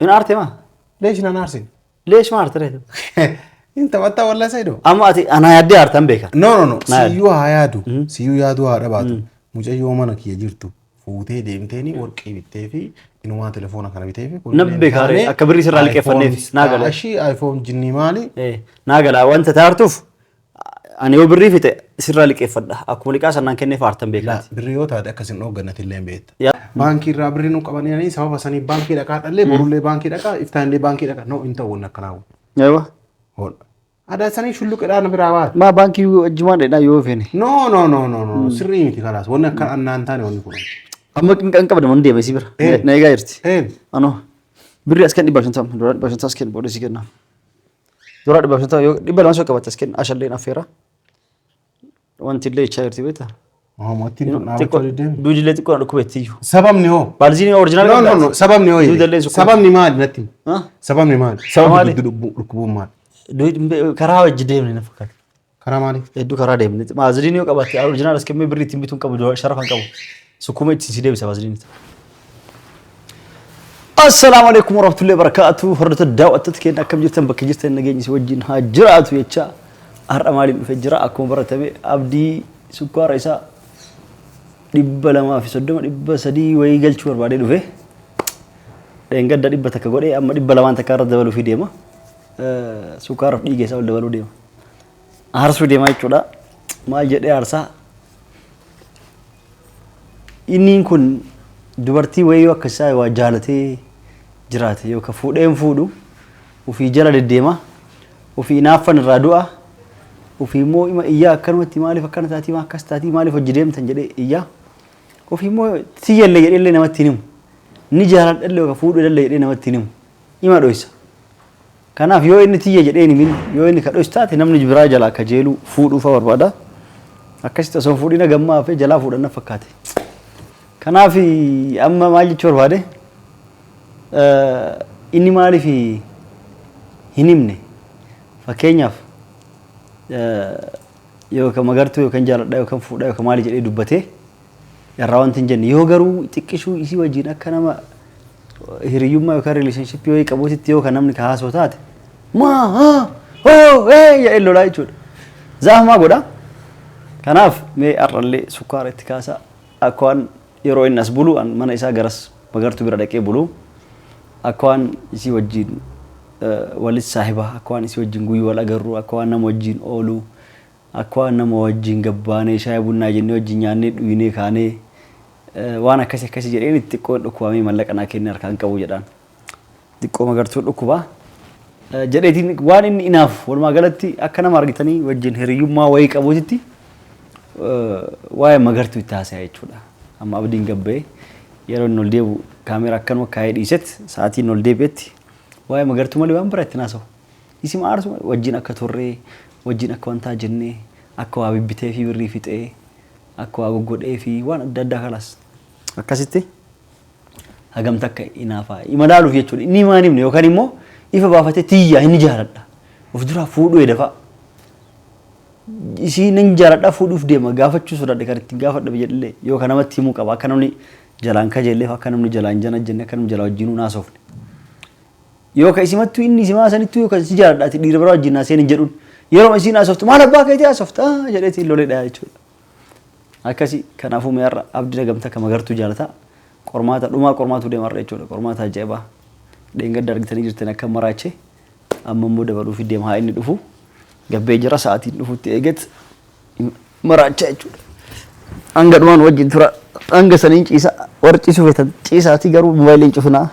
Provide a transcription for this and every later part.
إن أرتي ما ليش أنا نارسين ليش ما أرتريته أنت وقتها ولا سيدو أما أتي أنا يدي أرتم بيكا نو سيو هايادو سيو يادو هارباتو مجا يومنا كي جرتو فوتي ديمتيني ورقي بتيفي إنه ما تلفونك أنا بتيفي نبي كاري أكبر يصير عليك فنيف ناقل أشي آيفون جني مالي إيه ناقل وأنت تعرف أنا يو بريفته يصير عليك فدا أكمل كاس أنا كني فارتم بيكا لا بريوت هذا كسر نوع جنة اللي بيت بانكي رابرينو كمان يعني سبب بسني بانكي دكات اللي برولة بانكي دكات إفتان لي بانكي دكات نو أنت ونا كلاو أيوة هون هذا سني شو لك الآن برابط ما بانكي جمان ده يو فيني نو سري متي خلاص ونا كان أنتاني ونا كلهم أما كان كبر من دي مسيبر نيجا يرتي أنا بري أسكن دي باشن تام باشن تاسكن بودي سكنا دورات باشن تام يو دي بالانسو كبر تاسكن عشان لين أفيرا وانت اللي يشايرتي بيتا ما تين ناوي دوجي تكون أنا كويتيو سبب نيو بارزيني أوريجينال نو سبب نيو سبب نيمال نتيم سبب نيمال سبب ركوب مال دو كراوي جديم لنا فكر كرامالي دو كرا ديم ما زرينيو كباتي أوريجينال اسكمي بري تيم بيتون كبو شرفان كبو سكومي تسيدي بس بازريني السلام عليكم ورحمة الله وبركاته هرت الدعوة تتكين أكم جرتن بكجرتن نجيني سوجين هاجرات ويتشا أرمالي في جراء أكون برتبي أبدي سكر إيسا دبلا ما في صدق دبلا سدي ويجل شور بعدين وفيه لأنقد دبلا تكغوري أما دبلا ما تكرر دبلو في ديما سكر في جيسا ولا دبلو ديما هارس في ديما يشودا ما جدي هارسا إني كن dubartii wayii akkasaa waa jaalatee jiraate yoo ka fuudheen fuudhu ofii jala deddeema ofii inaafan irraa du'a ofii immoo ima iyyaa akkanumatti maaliif akkana taatii maa akkas taatii maaliif hojii deemtan jedhee iyyaa ofii immoo tiyyallee jedhee namatti himu ni jaaladhallee yoo ka fuudhu dallee jedhee namatti himu ima dhoysa kanaaf yoo inni tiyya jedhee himin yoo inni ka dhoysa taate namni biraa jalaa ka jeelu fuudhuufa barbaada akkasitti osoo fuudhina gammaa hafee jalaa fuudhanna fakkaate. kanaaf amma maal jechuu barbaade inni maaliif hin himne fakkeenyaaf yookaan magartuu yookaan jaaladha yookaan fuudha yookaan maali jedhee dubbatee irraa wanti hin jenne yoo garuu xiqqishuu isii wajjin akka nama hiriyyummaa yookaan relationship yoo qabuutitti yookaan namni ka haasoo taate jedhee lolaa jechuudha zaafamaa godha kanaaf mee arrallee sukkaara itti kaasaa akka waan yeroo inni as bulu mana isaa garas magartuu bira dhaqee bulu akka waan isii wajjin walis saahiba akka waan isii wajjin guyyuu wal agarru akka waan nama wajjin oolu akka waan nama wajjin gabbaanee shaayii bunnaa jennee wajjin nyaannee dhuyinee kaanee waan akkasii jedheen itti xiqqoon dhukkubamee mallaqa naa kennee harkaan qabu jedhaan xiqqoo magartuu dhukkubaa jedheetiin waan inni inaaf walumaa galatti akka nama argitanii wajjin hiriyyummaa wayii qabuutitti waa'ee magartuu itti haasa'aa jechuudha. amma abdiin gabbee yeroo inni ol deebu kaameera akkanuma kaayee dhiiset sa'aatiin ol deebi'etti waa'ee magartuu malee waan biraa itti naasawu isima aarsu wajjin akka turree wajjin akka wantaa jennee akka waa bibbitee fi birrii fixee akka waa goggodhee fi waan adda addaa kalaas akkasitti hagamta akka inaafaa imalaaluuf jechuudha inni maan himne yookaan immoo ifa baafatee tiyyaa inni jaaladha of duraa fuudhuu edafaa isi nin jaaladha fuudhuuf deema gaafachuu sodaadhe kan ittiin gaafadha jedhillee yookaan namatti himuu qaba akka namni jalaan kajeelleef akka namni jalaan jana jenne akka namni jalaa wajjinuu naasofne yookaan isimattuu inni isimaa sanittuu yookaan isi jaaladhaati dhiira biraa wajjin naaseen hin jedhuun yeroo isiin naasoftu maal abbaa keetii naasofta jedheetiin loleedha jechuudha akkasii kanaafuu meerra abdii nagamta kama gartuu jaalataa qormaata dhumaa qormaatu deemarra jechuudha qormaata ajaa'ibaa dheengadda argitanii jirtan akka maraachee amma immoo dabaluuf deema haa inni dhufu gabbee jira sa'aatiin dhufutti eeget maraacha jechuudha hanga dhumaan wajjin tura hanga saniin ciisa warciisuu feetan ciisaatii garuu moobaayiliin cufinaa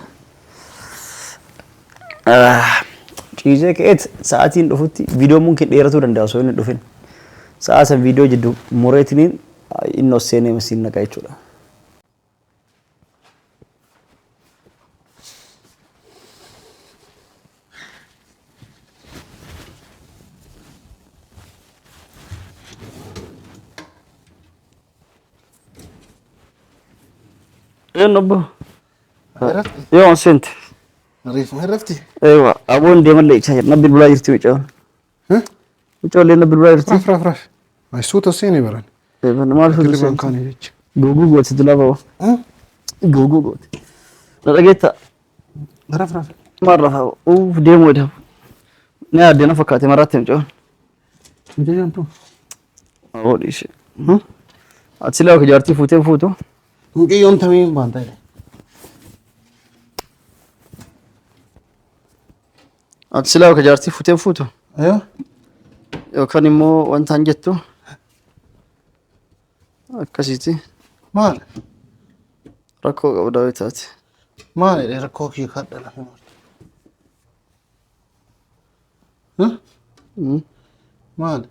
ciisee ka'eet sa'aatiin dhufutti viidiyoo mun kin dheeratuu danda'a osoo inni dhufin sa'a san viidiyoo jiddu mureetiniin inni osseenee masiin naqa jechuudha. نبو يوم سنت ريف ما عرفتي ايوه ابون دي ملي شاير نبي البلا يرتي وجهون ها وجهون لنا بالبلا يرتي فرف ما صوت الصيني برا ايوه ما اعرف اللي كان يجي جوجو قلت دلابا ها جوجو قلت لقيت رف رف مرة ديمو ده نادي نفكات مرات مجون مجي أنتو أول شيء أتصلوا كجارتي فوتو مجي يوم تمين بانتاي أتصلوا كجارتي فوتو أيوه يوكان إمو وانتان جتو أكاسيتي مال ركو قبضاوي تاتي مال ركوكي خد له ها مال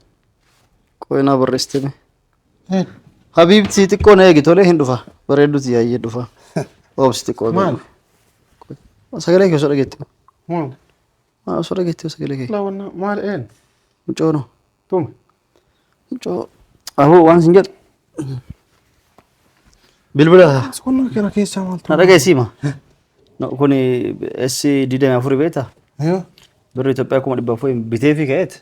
كوينا برستني هين حبيبتي تكون هيك تولي هندوفا بريدوتي يا يدوفا أوبستي كون مال سجلك يا سجلك مال سجلك سجلك لا والله مال إين مجونو توم مجو أهو وان سنجل بالبلا سكون كنا كيس عمل توم نرجع سيما كوني اسي دي دم افوري بيتا أيوه بري توبيا كوما دبا فوي بيتي في كيت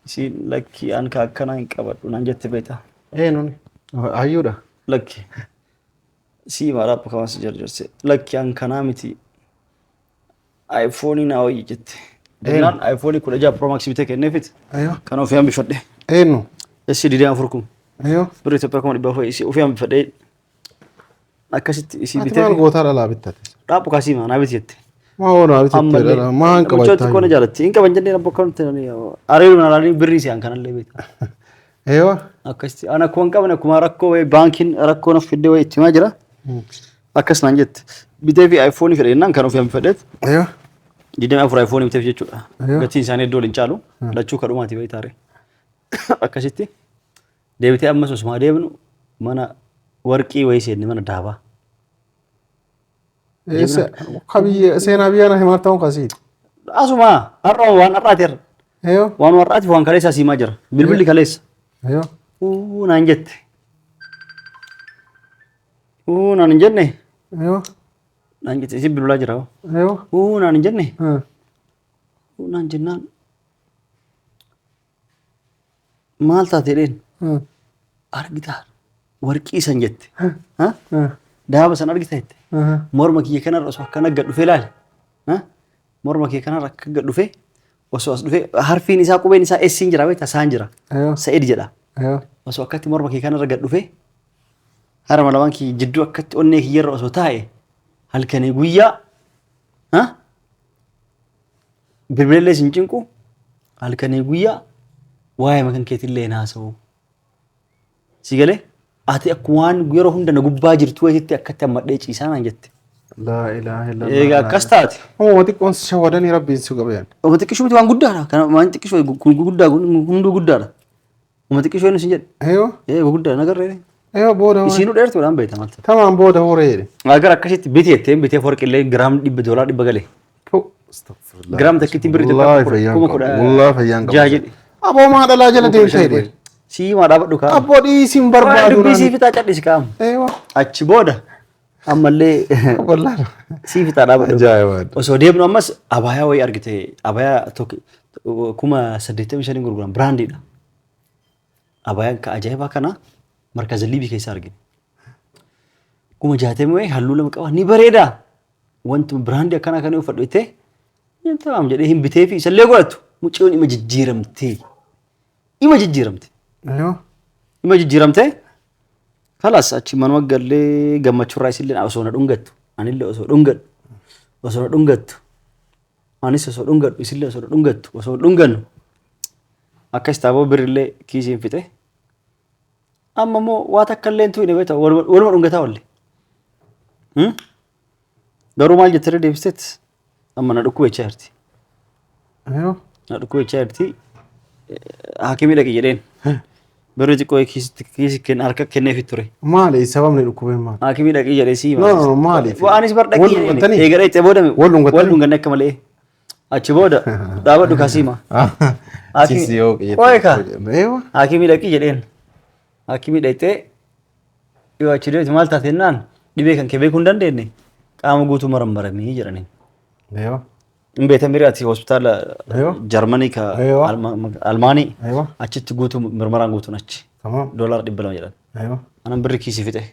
سي لكي انكا كنا انقبد ونانجت بيتا إين أيوه لكي سي ما راب كواس جرجرسي لكي انكا نامتي ايفون ناو يجت دنان ايفون كولا جا برو ماكس بيتك نفيت أيوه كانوا فيهم بفدي إينو اسي دي دم افوركم أيوه بري توبيا كوما دبا فوي سي وفيهم بفدي أكاسيت إسي أنت بيتي مال قوتها لا بيتات راب كاسيما أنا بيتي ما هو لا بيتات ما إنك بيتي كون جالتي إنك بنجني رب كون تاني أريد من أراني بريسي أنك أنا اللي بيت أيوه أكاسيت أنا كون كمان كوما ركوا بانكين ركوا نفيد وي تماجرا أكاس نانجت بيتي في آيفون في رينان كانوا فيهم فدت أيوه جدنا أفر آيفون بيتي في جتشو أيوه قتين ساني دول إنشالو لا تشوف كروماتي بيتاري أكاسيتي ديبتي أما سوسما ديبنو مانا وركي ويسيدني مانا دابا خبي سينا بيانا همارتون قصيد أسمع أروح وان أراتير أيوه وان ورات وان كليس أسيما جرا بالبلي كليس أيوه ونانجت ونانجني أيوه نانجت إسي بالبلا جرا أيوه ونانجني ها ونانجنان مال تاتيرين ها أرجع وركي سنجت ها ها ده بس أنا أرجع ها مرمى كي كنا رأسه كنا قد فيلال ها مرمى كي كنا رك قد فيه وسواس فيه حرفين إسا كوبين إسا إسنجرا بيت سانجرا أيوه سعيد جدا أيوه وسوا كتي مرمى كي كنا رقد فيه هرم لوان كي جدو كتي أني كي ير وسوا تاي هل كان يقويا ها بالبلة سنجنكو هل كان يقويا واي ما كان كتير لينا سو سيجله أتي أكوان غيره هندا نجوبا جرتوا هتي أكتر ما ديش إنسان أنجت لا إله إلا الله إيه كاستات هو ما تكون شوادني ربي سوق بيان وما تكشوا تبان قدارا كان ما أنت كشوا قدارا كندو قدارا وما تكشوا نسيجد أيوه إيه قدارا نقدر أيوه بودا يسينو ديرت ولا بيت مالت تمام بودا هو ريري أقدر أكشيت بيتي تيم بيتي فورك اللي جرام $100 يبغالي استغفر الله جرام تكتي بريت والله فيانك والله فيانك جاهل أبو ما هذا لا جل دين تيري سي ما دابت دوكا أبو دي سيم بربادو بي سي في تاجر ديسكام أيوه أتش بودا أما اللي والله سي في تدابت جايواد وسوديم نمس أبايا وي أرجتي أبايا توك كوما سديته مشان يقولون براندي ده أبايا كأجايبا كنا مركز الليبي كيس أرجين كوما جاتي موي هلولا مكوا نبريدا وانت براندي كنا كانوا يفرقته أنت عم جدي هم بتي في سلّي قلت مچون إما جيرمتي إما جيرمتي أيوه إما جيرمتي خلاص أشي من وقت اللي جمع شرايس اللي أوصلنا دونجت أنا اللي وصلنا دونجت أنا وصلنا دونجت بس اللي وصلنا دونجت وصلنا دونجن أكيد تابو بريلة كيسين فيته أما مو واتكلم توي نبيته ولا دونجتها ولا دارو مال جتري ديفستت أما ندوكو يشارتي أيوه ندوكو يشارتي حكيمي لك يجرين بريتي كوي كيس كن أركا كنّي في توري مالي سبب من الكوبين مال حكيمي لك يجري سي لا مالي وأنا سبر لك يجري يجري تبودا ولون غنّك مالي أشبودا دابا دوكاسيما سيسيو كويكا أيوه حكيمي لك يجرين حكيمي ليته يو أشيري تمال تاتينان دبيكن كبيكون دندني قام غوتو مرمرمي يجرني أيوه إن بيت أميراتي هوسبيتال أيوه جرماني كا أيوه ألماني أيوه أشيت غوتو مرمران غوتو ناتش تمام دولار دبلا جرا أيوه أنا بري كيسي فيته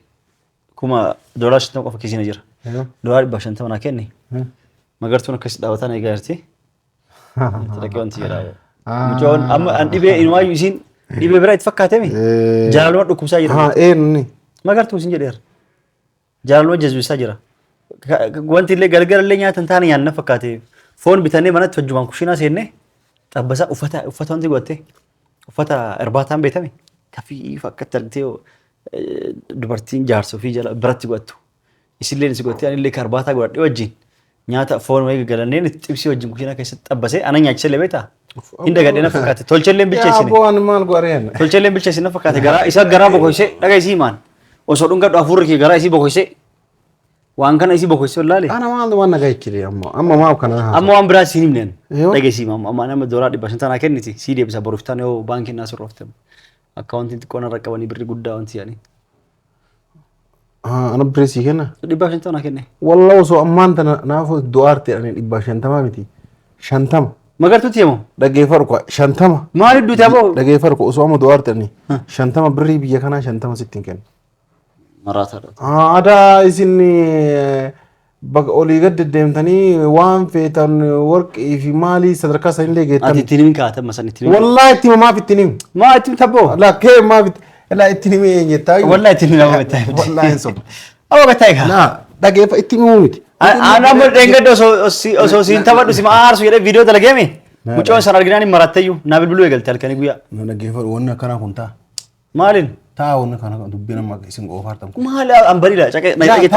كوما دولار شتنا قف كيسي نجرا أيوه دولار باشن تمنا كني magartuun akkasii dhaabatan eegaa jirti. Dhaqee wanti jedhaa. Mucoon amma an dhibee inumaayyuu isiin dhibee biraa itti fakkaatee mi? Jaalaluma dhukkubsaa jira. Eenyu? Magartuu isin jedheera. Jaalaluma jazbisaa jira. Wanti illee galgala illee nyaata hin taane nyaanna fakkaate. Foon bitannee manatti hojjumaan kushiinaa seennee xabbasaa uffata wanti godhattee uffata irbaataan beekame kafii fakkatti argitee dubartiin jaarsa ofii jala biratti godhattu. Isillee si godhattee anillee karbaataa godhadhee wajjin nyaata foon wayii galanneen itti xibsii wajjin kushiinaa keessatti xabbasee ana nyaachisallee beektaa? Hinda gadhee na fakkaate tolchelleen bilcheessine. Yaa bo'aan maal godheen? Tolchelleen bilcheessine na fakkaate garaa isa garaa bokoysee dhaga isii maan osoo dhungadhu hafuurri kee garaa isii bokoysee waan kana isii bokoysee laale. Ana maal waan nagaa ichile amma maaf kana haa. Amma waan biraa siin himneen dhaga isii amma nama dooraa 500 kenniti sii deebisa boroftaan yoo baankii naa surroofte akkaawuntiin xiqqoo narra qabanii birri guddaa wanti yaani. Ana birri sii kenna? 500 kenne. Wallah osoo ammaan tana naafuu du'aarte ani 550 miti 50. Magartuutti himu? Dhaggeeffadhu kwa 50. Maaliif duute aboo? Dhaggeeffadhu osoo amma du'aarte ani 50 birrii biyya kanaa 50 sittiin kenna. Maraataadha. Aadaa isin bakka olii gad deddeemtanii waan feetan warqii fi maalii sadarkaa sanillee geettan. Ati ittiin himin kaa'atan masan ittiin himin. Wallaahi itti maaf ittiin himu? Maa ittiin tabboo? Lakkee maaf ittiin himee eenyettaa? Wallaahi ittiin himin aboo bittaa. Wallaahi hin sobu. Aboo bittaa egaa. Naa dhageeffa ittiin himuu miti. Ana amma dheengadda osoo siin taphadhu si aarsu jedhee viidiyoo dalageemi. Mucoon san arginaan hin maratteyyuu naa bilbiluu eegalte halkanii guyyaa. Na dhaggeeffadhu wanni akkanaa kun ta'a. Maaliin? Ta'a wanni kana dubbii nama isin goofartan kun. Maali ambariidha caqee na caqee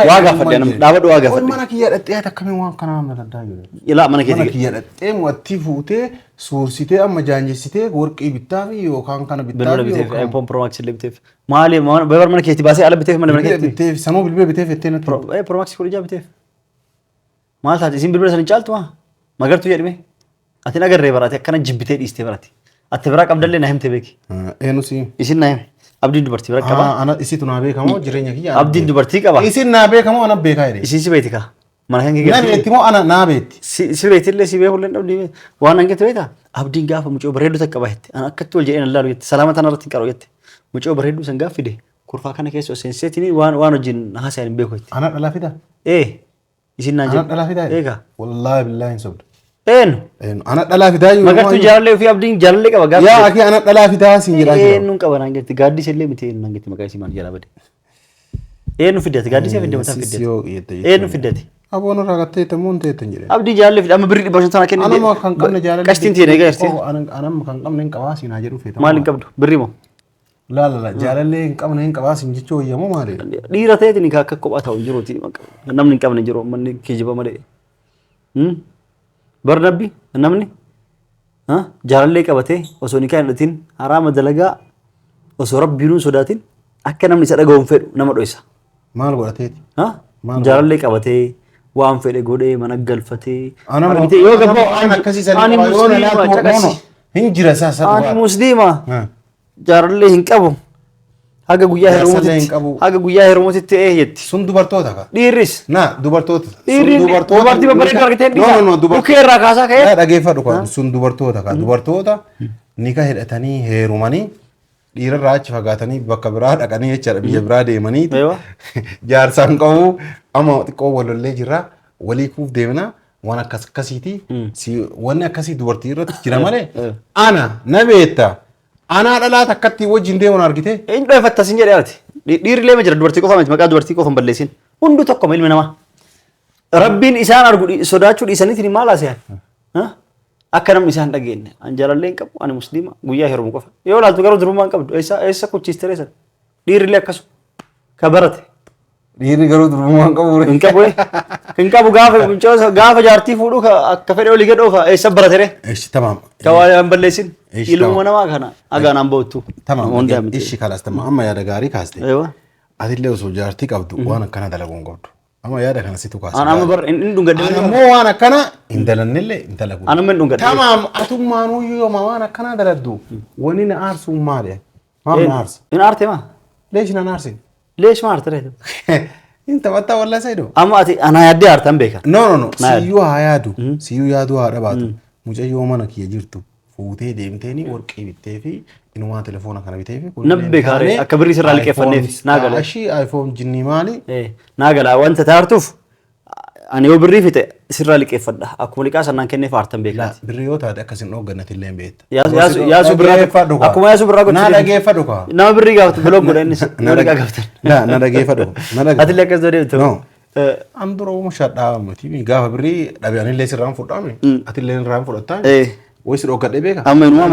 waa gaafadhe dhaabadhu waa gaafadhe. Mana kiyya dhadhee akkamii waan kanaa na daddaa jiru. Ilaa mana keetii. Mana kiyya dhadhee mu'atti fuutee suursitee amma jaanjessitee warqii bittaa fi yookaan kana bittaa Bilbila biteef iPhone Pro Max illee biteef. Maali bebar mana keetii baasee ala biteef mana keetii. biteef sanuu bilbila biteef ettee natti. Pro Max kudhaa biteef. Maal taate isin bilbila san hin caaltu maa? Magartuu jedhime. Ati nagarree baraate akkana jibbitee dhiistee baraate. Ati biraa qabdallee na himte beeki. Eenusi. Isin na hime. Abdiin dubartii bira qaba. Ana isitu naa beekamoo jireenya kiyya. Abdiin dubartii qaba. Isin naa beekamoo ana beekaa jedhe. Isin si beeti kaa. Mana kan Na geessu. beetti moo ana naa beetti. Si beetillee si beeku illee dhabdii waan hanqate beektaa? Abdiin gaafa mucoo bareedduu takka bahetti. Ana akkatti wal jedhee nallaalu jette. Salaama tana irratti hin qaru jette. Mucoo bareedduu san gaaf fide. Kurfaa kana keessa seenseetiin waan wajjin haasa'an hin beeku jette. Ana dhalaa fida. Isin naan Ana dhalaa fida. Eegaa. Wallaahi billaahi hin sobdu. Eenyu? Ana dhalaa fidaa jiru. Magartuu jaalallee ofii abdiin jaalallee qaba gaafa. Yaa akii ana dhalaa fidaa siin jedhaa jira. Eenyuun qaba naan jetti gaaddisa illee miti eenyu naan jetti maqaa isii maal jalaa bade. Eenyu fiddati gaaddisa fidde mataa fiddati. Eenyu fiddati. Aboon irraa gattee tamuun teettan jedhe. Abdii jaalallee fidde amma birrii 500 kenni. Anama kan qabne jaalallee. Qashtiin tiine egaa Anama kan qabne hin qabaa siin haa jedhu feetamu. maal hin qabdu birrii moo? Laala jaalallee hin qabne hin qabaa siin jechuu wayyamoo maali? Dhiira ta'eetiin akka kophaa ta'u hin jiruuti namni hin qabne jiru manni kijiba malee. Barnabbi namni jaalallee qabatee osoo nikaa hin dhatin haraama dalagaa osoo rabbiinuu sodaatin akka namni isa dhaga'uun fedhu nama dho'isa. Maal godhateeti? Jaalallee qabatee waan fedhe godhee mana galfatee. Yoo gabboo waan akkasii sanii qabaa yoo na laatu hin jira isaa saduu. Ani musliima jaalallee hin qabu. Haga guyyaa heerumootitti jetti. Sun dubartoota ka? Dhiirris. Na dubartoota. Dubartii babbareedduu argitee dhiisa. Bukkee irraa kaasaa ka'ee. Dhageeffadhu ka sun dubartoota ka. Dubartoota nika hidhatanii heerumanii dhiirarraa achi fagaatanii bakka biraa dhaqanii jechaadha biyya biraa deemanii jaarsaan qabu amma xiqqoo walollee jirra walii kuuf deemna waan akkasiiti wanni akkasii dubartii irratti jira malee ana na beetta. Ana dhalaa takkatti wajjin deemuun argite. Eenyu dhoofatti asin jedhee ati. Dhiirri illee jira dubartii qofa miti maqaa dubartii qofa hin balleessin. Hunduu tokkoma ilmi namaa. Rabbiin isaan argu sodaachuu dhiisaniitiin maal haasa'an? Akka namni isaan dhageenye. An jaalallee hin qabu ani musliima guyyaa heerumu qofa. Yoo laaltu garuu durummaa hin qabdu eessa kuchiistee san. Dhiirri illee akkasuma. Ka barate. Dhiirri garuu durummaa hin qabu. Hin qabu hin qabu gaafa jaartii fuudhu akka fedhe olii gadhoofa eessa baratere. Eeshi tamaam. Ka waa hin balleessin. Ilmoo namaa kana agaan boottu. Tamaam. Ishi kalas tamaam amma yaada gaarii kaaste. Atillee osoo jaartii qabdu waan akkana dalaguun hin qabdu. Amma yaada kana situ kaasa. Amma bar hin dhungadde. Ammoo waan akkana hin dalannillee hin dalagu. Anuma hin dhungadde. Tamaam atummaanuu yooma waan akkana daladdu wanni na aarsuun maali? Maal na aarsa? Hin aarte maa? Leeshi na aarsin? Leesh maa aarte reetu? Hin taphataa wallaa sayido. Amma ati ana yaaddee aartan beeka. No. Siyyuu haa yaadu. Siyyuu yaaduu haa dhabaatu. Mucayyoo mana kiyya jirtu fuutee deemteeni warqii bittee fi inumaa telefoona kana bitee fi Nabbi beekaare akka birrii sirraa liqeeffanneef naa gala. Ashii iPhone jinnii maali? Naa gala wanta taartuuf ani yoo birrii fite sirraa liqeeffadha akkuma liqaa sanaan kennee faartan beekaati. Birrii yoo taate akkasin dhooggannati illee beekta. Yaasu birraa akkuma yaasu birraa na dhageeffadhu kaa. Nama birrii gaafatu biloog godha innis yoo liqaa gaafatan. Na dhageeffadhu. Ati illee akkas deemtu. An dura oomishadhaa miti gaafa birrii dhabe ani illee sirraan fudhaame ati illee irraan fudhattaa. Waysi dhoogadhee beeka. Amma inuma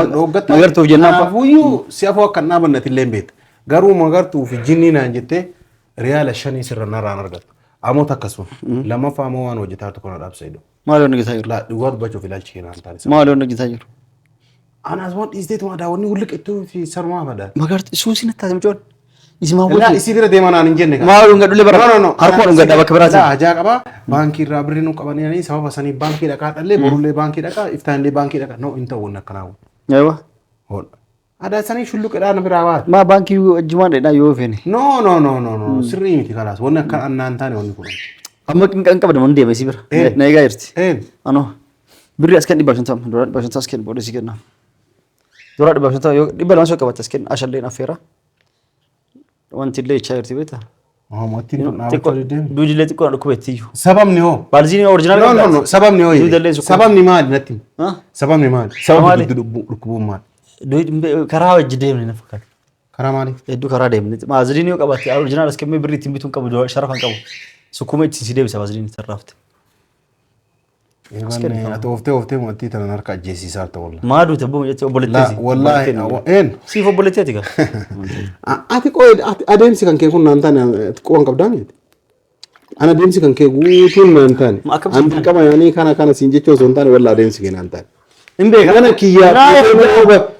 magartuuf jennaan. Kanaafuu si afoo akka dhaabannati illee beekta. Garuu magartuuf jinnii naan jettee riyaala 5 sirra narraan argatu. Ammoo akkasuma lammaffaa moo waan hojjetaa tokko na dhaabsa iddoo. Maal yoon hojjetaa jiru? Dhugaa dubbachuuf ilaalchi keenan taane. Maal yoon hojjetaa jiru? Anas waan dhiisteetuma daawwanni hulluqittuu fi sarumaa badaa. Magarti suusiin itti haasamichoon. Isimaa wajjin. Isi bira deemaa naan hin jenne. Maal yoon gadhulee bara. Harkoon hin gadhaa bakka biraati. Ajaa qabaa baankii irraa birrii nu qabanii sababa sanii baankii dhaqaa dhallee borullee baankii dhaqaa iftaanillee baankii dhaqaa no hin ta'u wanna akkanaa. Eewa. Hool. Ada sanii shulluqedhaan biraa baat. Ma baankii wajjumaan dheedhaa yoo feene. No sirrii miti kalaas wanni akka annaan taane wanni kun. Amma kan qabda mun deeme sibira. Na egaa jirti. Ano birri askan dhibba shantam dura dhibba shantam askan boodee si kenna. Dura dhibba shantam yoo dhibba lama soo qabata askan ashalleen affeera. Wanti illee ichaa jirti beektaa. Mootiin kun dhaabachuu deemu. Duujilee xiqqoo dhukkubeetti. Sababni hoo? Baalziin oriijinaal. No sababni hoo? Sababni maali natti? Sababni maali? Sababni dhukkubuun maali? Karaa wajji deemne na fakkaata. Karaa maali? Hedduu karaa deemne. Baaziliin yoo qabatte oriijinaal as kennee birrii ittiin bituun qabu sharafan qabu. Sukkuma ittiin si deebisa baaziliin sarraafte. Ati oftee mootii tanan harka ajjeesiisaa ta'u wallaahi. Maaduu tabboo jettee obboleetteeti. Wallaahi siif obboleetteeti gaa. Ati adeemsi kan kee kun naan taane qoban qabdaa miti. Ana adeemsi kan kee guutuun naan taane. Anti qaba yaanii kana siin jechuu osoo hin taane wallaahi adeemsi kee naan taane. Imbeka. Mana kiyyaa.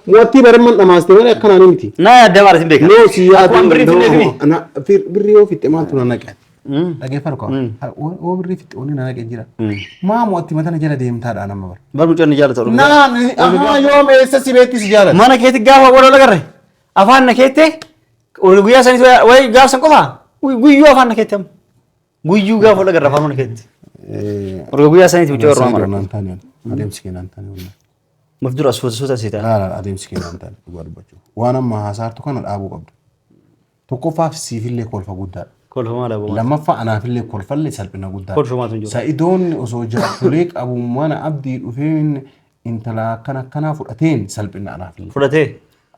Muwatti barman dhamaastee malee akkanaa ni miti. Naa yaadda maal isin beeka? No si yaadda. Birrii yoo fitte maaltu na naqe? Dhageeffadhu qaba. Oo birrii fitte ooni na naqe jira. Maa muwatti matana jala deemtaadha nama bara. Bar mucaan ni jaalata. Naa yoom eessa si beetti si jaalata? Mana keetti gaafa wal agarre. Afaan na keette guyyaa sanis way gaafsan qofa. Guyyuu afaan na keette amma. Guyyuu gaafa wal agarre afaan na keette. Guyyaa sanis mucaa warra mara. Adeemsi kee naan taane wallaahi. Mafdura suuta siita. Adeemsi kee naan taane dhugaa dubbachuu. Waan amma haasaartu kana dhaabuu qabdu. Tokkoffaaf siifillee kolfa guddaadha. Kolfa maal abbaa? Lammaffaa anaafillee kolfallee salphina guddaadha. Kolfa maatu hin jiru. Sa'idoonni osoo jaartolee qabu mana abdii dhufee intala akkanaa fudhateen salphina anaafillee. Fudhatee?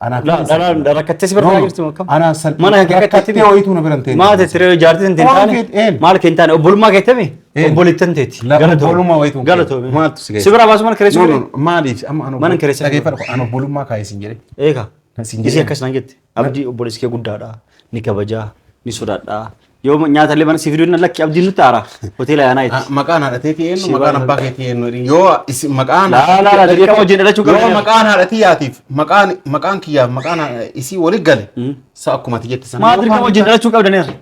Rakkattee si bira jirti moo akkam? Ana salphina. Mana rakkattee wayituu na biran ta'e. Maal tiree jaartii hin taane? Maal kee hin taane? Obbolummaa keettami? Obbolittan teeti. Obbolummaa wayituu. Galatoomi. Maaltu si si bira baasu mana kireessu jedhe? Maaliif amma ano. Mana kireessu. Dhageeffadhu ana obbolummaa kaayee sin jedhe. Eega. Isi akkas naan jette. Abdii obboleessi kee guddaadha. Ni kabajaa. Ni sodaadha. Yoo nyaata illee mana si fiduu lakki abdiin nutti aara. Hoteela yaanaa itti. Maqaan haadhateetii eenyu? Maqaan abbaa keetii eenyu? Yoo maqaan. Dirqama wajjin dhalachuu qabu. Yoo maqaan haadhatii yaatiif maqaan kiyyaaf maqaan isii waliin gale. Sa akkuma ati jette sana. Maal dirqama wajjin dhalachuu qabdaneera?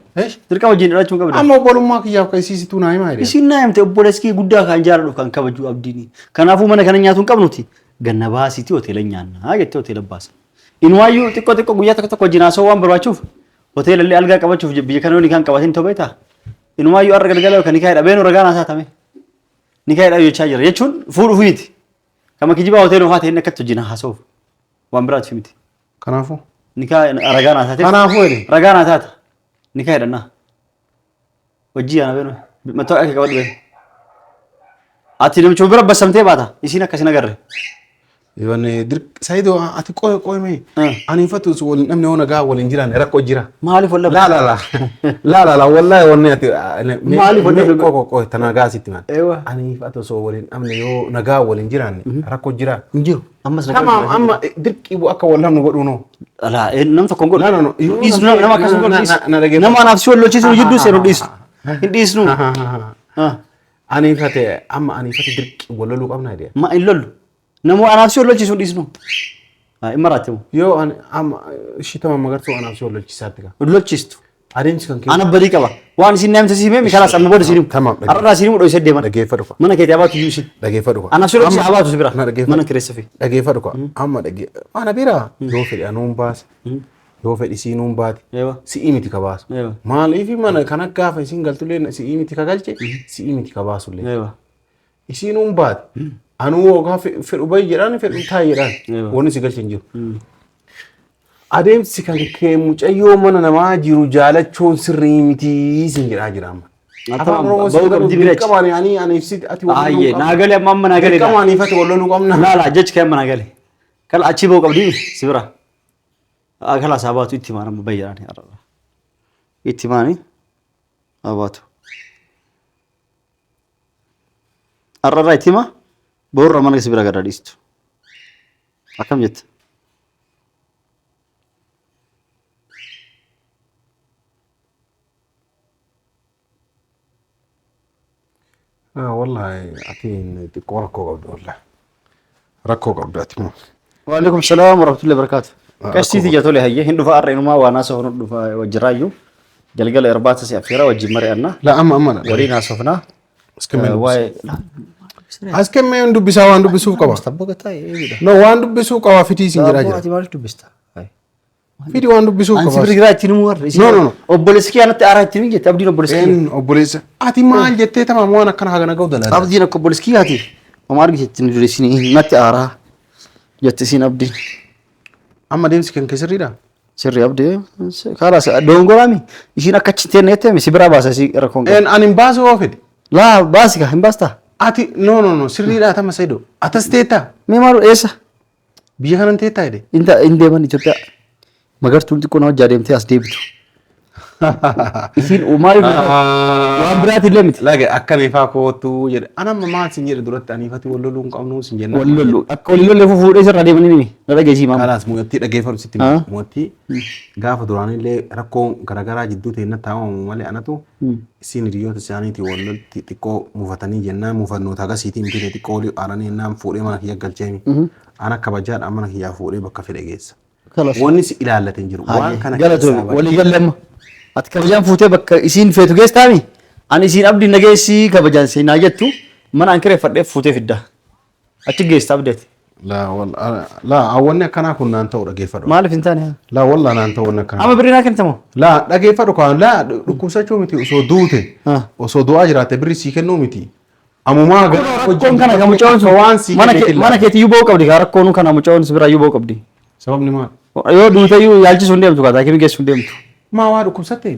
Dirqama wajjin dhalachuu qabdan. Amma obbolummaa kiyyaaf kan isiisituu naa himaa jedhe. Isiin naa himte obboleessi kee guddaa kan jaaladhu kan kabaju abdiini. Kanaafuu mana kana nyaatu hin qabnuti. Ganna baasiitii hoteela nyaannaa jettee hoteela baasa. Inwaayyuu xiqqoo guyyaa tokko wajjin haasoo waan barbaachuuf. Hoteela illee algaa qabachuuf biyya kana ni kan qabatin ta'uu beektaa? Inumaayyuu har'a galgala kan nikaayedha beenu ragaan haasaa tame. Nikaayedha jechaa jira jechuun fuudhuuf miti. Kama kijibaa hoteela ofaa ta'een akkatti wajjin haasa'uuf waan biraati miti. Kanaafuu? Nikaa ragaan haasaa ta'e. Kanaafuu jedhe. Ragaan haasaa ta'a. Nikaayedha naa. Wajjii yaana beenu mattoo akka qabadhu beenu. Ati namicha bira bassamtee baata isiin akkasin agarre. Yoone Saidoo ati qoy mee ani fatu wal namni ona gaa wal injiraan rakko jira maaliif walla la wallahi wonni ati maaliif wonni qoy tanagaa sitti man ani fatu so wal namni yo nagaa wal injiraan rakko jira injiru ammas nagaa amma dirqi bu akka wal namni godhu no ala nam tokko godhu no is nama akkas godhu nama anaaf si wallochiisu jiddu seenu dhiisu hin dhiisnu ani fate amma ani fate dirqi wallu qabna idea ma illollu Namo anaafsi ololchiisu dhiisnu. Imaraatemu. Yoo amma shitama magartuu anaafsi ololchiisaatti qaba. Ololchiistu. Adeemsi kan kee. Ana badii qaba. Waan isin naamte siimee mikala samma booda siinimu. Tamam. Arraa siinimu dhoysee deeman. Dhageeffadhu qaba. Mana keetii abaatu yuusin. Dhageeffadhu qaba. Anaafsi ololchiisa abaatu si bira. Mana kireessa fi. Dhageeffadhu qaba. Amma ana bira yoo fedhi anuun baase. Yoo fedhi siinuun baate. Si'ii miti ka baasu. Maaliif mana kana gaafa isin galtullee si'ii miti ka galche si'ii miti ka baasullee. Isiinuun baate. Anu wogaa fedhu bayi jedhaan fedhu taa'e jedhaan wanni si galche hin jiru. Adeemsi kan kee mucayyoo mana namaa jiru jaalachuun sirrii miti sin jedhaa jira amma. afaan oromoo si qabdi bireech qaban ani ibsit ati ayye naagale amma naagale qaban ifate wallo nu qabna la jech kay amma naagale kala achi boo qabdi sibira kala sabatu itti maana bayyana arra itti maani abatu arra itti ma borra mana sibira gadadistu akam jette والله أتين تقولكوا قبل والله ركوا قبل أتمو وعليكم السلام ورحمة الله وبركاته كاستي تيجي تقولي هي هندو فار إنما وانا سهون هندو فا وجرايو جلجل إرباط سيافيرا وجمرة أنا لا أما ورينا سفنا واي أسكم من هندو بيساو هندو بيسوق كوا استبقى no هندو بيسوق كوا فيتي سينجرا جرا أتي مالك تبستا فيديو هندو بيسوق أنت كوا بريغرا تينو ور no أوبولسكي أنا تعرف تينو جت أبدي أوبولسكي إن أبوليس أتي ما جت تمام وانا كان هذا نقول دلنا أبدي أنا أوبولسكي هاتي وما أرجع تينو جلسيني ما تعرف جت سين أبدي أما ديمس كان كسر ده سري أبدي خلاص دونغو رامي يشينا كتشتين نيته مسيبرا باسا سي ركونغ إن أنا مباز وافد لا باسكا هم باستا أتي no سري ده أتى مسيدو أتستيتا مي مارو إيسا بيجان أنتيتا إيه إنت من إثيوبيا مگر تولتي كنا جاريمتي أسديبتو إثين أماري وامبراتي لمت لا أكن يفاكو تو جد أنا ما سنجر دولت أني فاتي ولو لون كأنو سنجر ولولو أكولو لفو فوري سر رادي مني نلا جيسي مام خلاص موتي لقي فرن ستي موتي غاف دوراني اللي ركون غرغرة جدو تينا تاو مالي أنا تو سين ريو تساني تي ولو تيكو مفتاني جنة مفتنو تاغا سيتي متي تيكو لي أراني نام فوري ما هي قلجيمي أنا كبجار أما هي فوري بكفي لجيس ونس إلى الله تنجرو وان كان قالتو ولي قال لما أتكبجان فوتي بك إسين فيتو جيس تامي أنا إسين أبدي نجيسي كبجان سي ناجتو من أنكره فرد فوتي في الده أتيجي جيس تابدت لا والله لا أولنا كنا كنا أنت ورا جيفر ما أعرف إنتاني لا والله أنا أنت ورنا كنا أما برينا كنت مو لا لا جيفر كان لا ركوسة شو متي وصو دوته وصو دو أجرات بري سيكن نو متي أمو ما كون كنا كمجون سوان سيكن mana keeti yuboo qabdi gaa rakkoon kana mucoon sibira yuboo qabdi sabab ni maal yoo duutayyuu yaalchisu hin deemtu gaa kimi geessu hin deemtu maa waa dhukkubsatte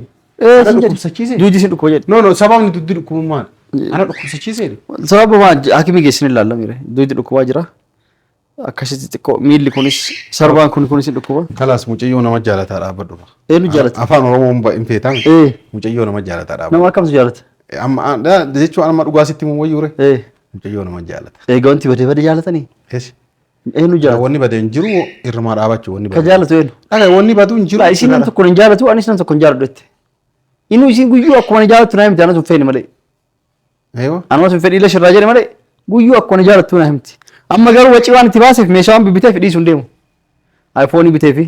dhukkubsachiise duuti sin dhukkoo jedhe no sababni duddi dhukkubu maal ana dhukkubsachiise sababa hakimi geessin ilaalla mire duuti dhukkubaa jira akkasitti xiqqoo miilli kunis sarbaan kunis hin dhukkuba kalaas mucayyoo nama jaalataa dhaabbadhu eenyu jaalata afaan oromoo hin feetan mucayyoo nama jaalataa dhaabbadhu nama akkamtu jaalata amma jechuun amma dhugaasitti mun wayyuure mucayyoo nama jaalata egaa wanti badee jaalatanii ees eenyu jaalata wanni badee hin jiru irrumaa dhaabachuu wanni ka jaalatu eenyu dhagaa wanni baduu hin jiru isin nan tokko hin jaalatu anis nan tokko hin jaaladhu jette inu isin guyyuu akkuma jaalatu naa himti anas hin feene malee anas hin fedhii lashirraa jedhe malee guyyuu akkuma jaalatu naa himti amma garuu wacii waan itti baaseef meeshaa waan bibbitee fidhii sun deemu iPhone bitee fi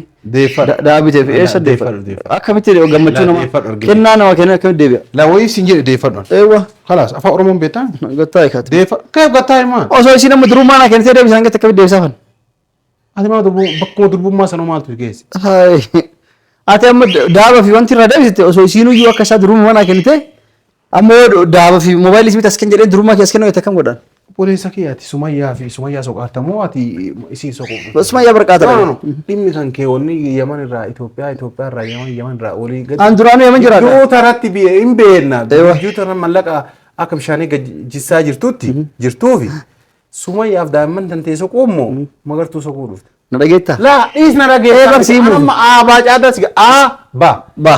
daa bitee fi eessa deeffadhu akkamitti gammachuu nama kennaa nama kennan akkamitti deebi'a la wayii sin jedhe deeffadhu eewwa khalaas afaan oromoon beektaa gattaa ikaati deeffadhu keef gattaa himaa osoo isin amma durummaa naa kennitee deebisan gatti akkamitti deebisaafan ati maa bakkuma durbummaa sanoo maaltu geesse ati amma daaba fi wanti irraa deebisite osoo isiinuyyuu akka isaa durummaa naa kennite ammoo daaba fi moobaayilii isii as kan jedhee durummaa kee as kennuu akkam godhan Polisi ati Sumayyaa soqaatamoo ati isiin soquu. Sumayyaa barqaata. Dhimmi kan kee wanni Yaman irraa Itoophiyaa irraa Yaman irraa olii gadi. An duraanuu Yaman jiraata. Yoo taratti biyya hin beekna. Biyyuu taran mallaqa akka bishaanii gajjisaa jirtuufi Sumayyaaf daa'imman tantee soquu immoo magartuu soquu dhufte. Na dhageetta? Laa dhiis na dhageetta. Barsiimu. Amma aabaa caadas ba.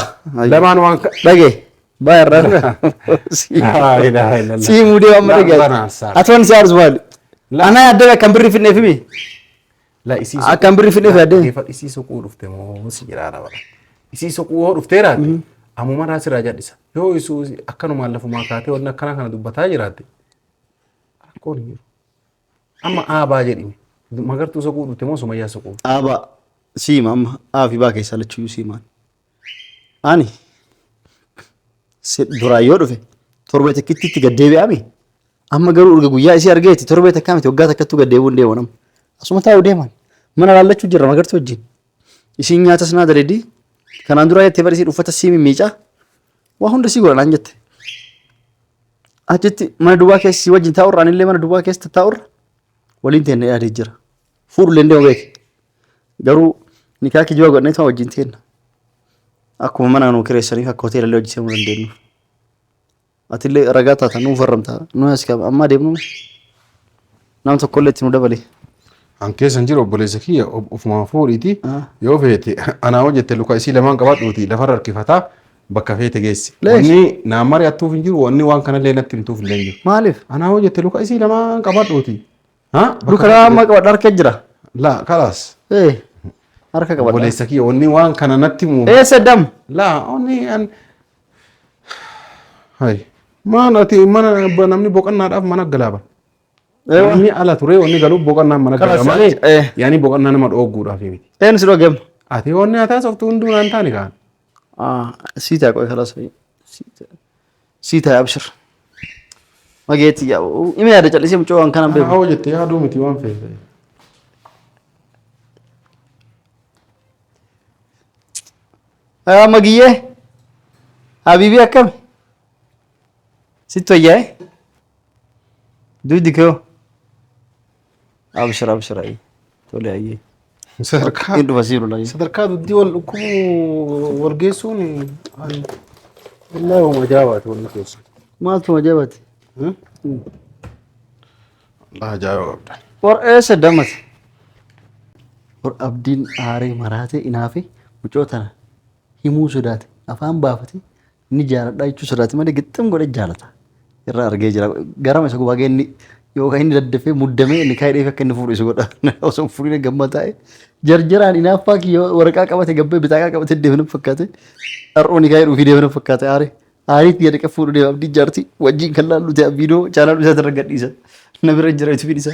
Lamaan waan dhagee. Bayarra. Si mudee amma dhagee. Atoon si arzu maali? Ana yaadda kan birri fidnee fimi. La isii kan birri fidnee yaadde. Isii soquu dhufte moo si jiraara bara. Isii soquu dhufteeraati. Ammuma raas irraa jaddisa. Yoo isuu akkanumaan lafumaa kaatee wanni akkana kana dubbataa jiraatte. Rakkoon hin jiru. Amma aabaa jedhime. Magartuu soquu dhufte moo Sumayyaa soquu? Aabaa siima amma aafi baa keessaa lachuyyuu siimaan. Ani duraayyoo dhufe torbee takkitti itti gaddeebi'ame amma garuu urga guyyaa isii argeeti torbee takkaa miti waggaa takkattuu gaddeebi'uu hin deemu nama asuma taa'u deeman mana laallachuu jirra magartuu wajjin isiin nyaata sanaa dareedii kanaan duraa jettee bara isiin uffata sii mimmiicaa waa hunda sii godhanaan jette achitti mana duwwaa keessa sii wajjin taa'urra anillee mana duwwaa keessa taa'urra waliin teenne yaadee jira fuudhullee hin deemu beeke garuu nikaa kijibaa godhanii ta'u wajjin teenna akkuma mana nuu kireessaniif akka hoteelallee hojjetamuu dandeenyu. Atillee ragaa taata nuu farramta. Nu as qaba amma deemnu. Nam tokko illee itti nu dabale. An keessan jiru obboleessa kiyya ofuma fuudhiiti yoo feete anaa hojjette luka isii lamaan qabadhuuti lafarra harkifataa bakka feete geessi. Wanni naan mari'attuuf hin jiru wanni waan kanallee natti himtuuf illee hin jiru. Maaliif? Anaa hojjette luka isii lamaan qabadhuuti. Luka lamaan qabadhu harka jira. Laa kalaas. Harka qabadhu. Obboleessa kiyya wanni waan kana natti himu. Saddam. Laa wanni an hai maan ati mana namni boqonnaadhaaf mana galaaba. Namni ala ture wanni galuuf boqonnaan mana galaaba malee yaani boqonnaa nama dhoogguudhaaf miti. Si dhoogem. Ati wanni haa taasiftu hunduu naan taane kaan. Siita qoy khalas. Siita abshir. Mageeti yaa ime yaada callisee mucoo waan kana beeku. Haa jettee yaaduu miti waan feete. Magiyyee. Habiibii akkam? Sitti wayyaa'e? Duydi koo? Abshir abshir ayi. Tole ayyee. Sadarkaa Inni dhufa siiru laayee. sadarkaa duddii wal dhukkubuu wal geessuun wallahi waan ajaa'ibaati wanni keessa. Maaltu ajaa'ibaati? Allah ajaa'iba qabda. War eessa damati? War abdiin aaree maraate inaafe mucoo tana himuu sodaate afaan baafate inni jaaladhaa jechuu sodaate malee gixxum godhe jaalata. Irraa argee jira garama isa gubaa inni yookaan inni daddafee muddamee inni kaa'ee dheefe akka inni fuudhu isa godha. Osoo fuudhee gamma taa'e jarjaraan inaaffaa kiyya waraqaa qabate gabbee bitaakaa qabate deemna fakkaate har'oon kaa'ee dhuufii deemna fakkaate aaree. Aarii biyya dhaqee fuudhu deema abdii jaartii wajjin kan laallu ta'e viidiyoo chaanaaluu isaa irra gadhiisa. Na bira jira itti fidhisa.